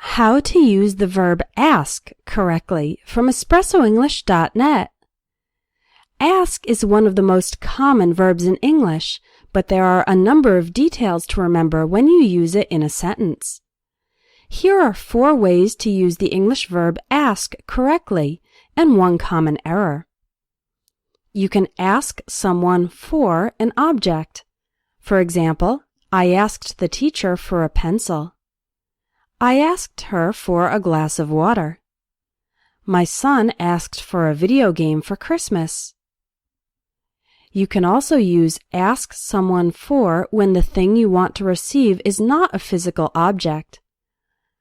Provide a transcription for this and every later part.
How to use the verb ask correctly from EspressoEnglish.net. Ask is one of the most common verbs in English, but there are a number of details to remember when you use it in a sentence. Here are 4 ways to use the English verb ask correctly and one common error. You can ask someone for an object. For example, I asked the teacher for a pencil. I asked her for a glass of water. My son asked for a video game for Christmas. You can also use ask someone for when the thing you want to receive is not a physical object.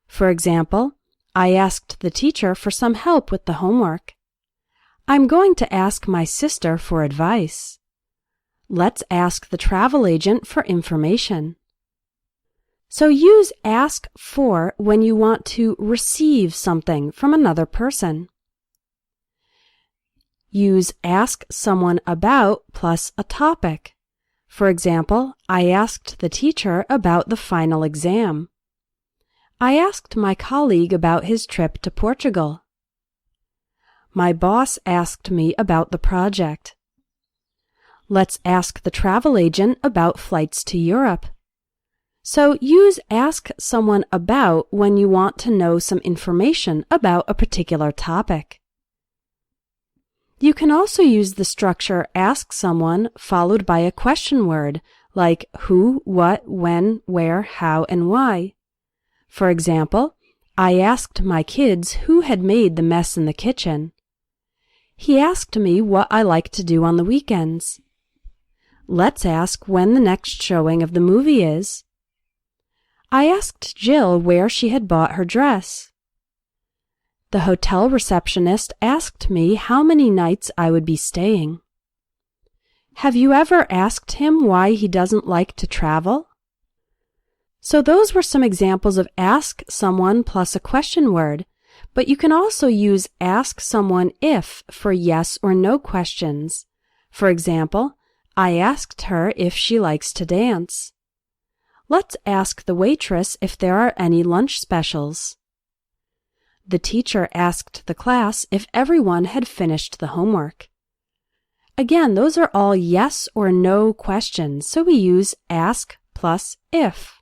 For example, I asked the teacher for some help with the homework. I'm going to ask my sister for advice. Let's ask the travel agent for information. So use ask for when you want to receive something from another person. Use ask someone about plus a topic. For example, I asked the teacher about the final exam. I asked my colleague about his trip to Portugal. My boss asked me about the project. Let's ask the travel agent about flights to Europe. So use ask someone about when you want to know some information about a particular topic. You can also use the structure ask someone followed by a question word like who, what, when, where, how, and why. For example, I asked my kids who had made the mess in the kitchen. He asked me what I like to do on the weekends. Let's ask when the next showing of the movie is. I asked Jill where she had bought her dress. The hotel receptionist asked me how many nights I would be staying. Have you ever asked him why he doesn't like to travel? So those were some examples of ask someone plus a question word, but you can also use ask someone if for yes or no questions. For example, I asked her if she likes to dance. Let's ask the waitress if there are any lunch specials. The teacher asked the class if everyone had finished the homework. Again, those are all yes or no questions, so we use ask plus if.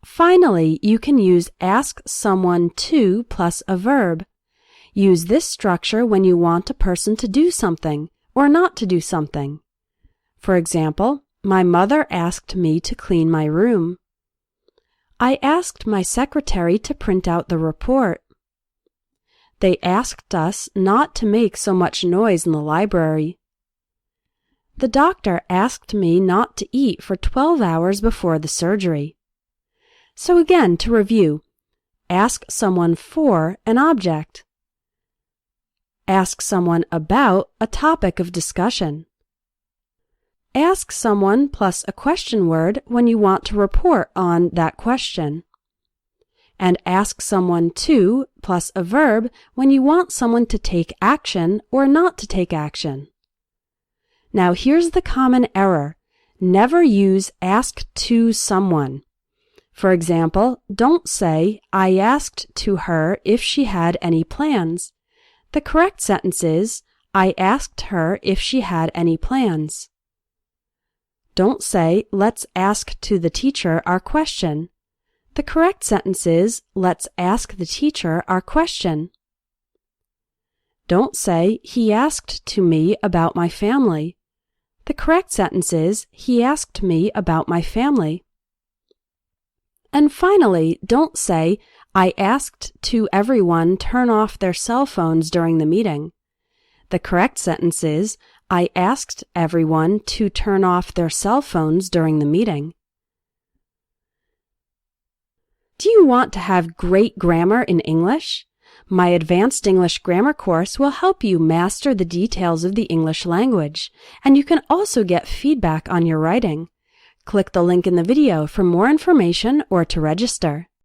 Finally, you can use ask someone to plus a verb. Use this structure when you want a person to do something or not to do something. For example, my mother asked me to clean my room. I asked my secretary to print out the report. They asked us not to make so much noise in the library. The doctor asked me not to eat for 12 hours before the surgery. So again, to review, ask someone for an object. Ask someone about a topic of discussion. Ask someone plus a question word when you want to report on that question. And ask someone to plus a verb when you want someone to take action or not to take action. Now here's the common error. Never use ask to someone. For example, don't say, I asked to her if she had any plans. The correct sentence is, I asked her if she had any plans. Don't say, let's ask to the teacher our question. The correct sentence is, let's ask the teacher our question. Don't say, he asked to me about my family. The correct sentence is, he asked me about my family. And finally, don't say, I asked to everyone turn off their cell phones during the meeting. The correct sentence is, I asked everyone to turn off their cell phones during the meeting. Do you want to have great grammar in English? My Advanced English Grammar course will help you master the details of the English language, and you can also get feedback on your writing. Click the link in the video for more information or to register.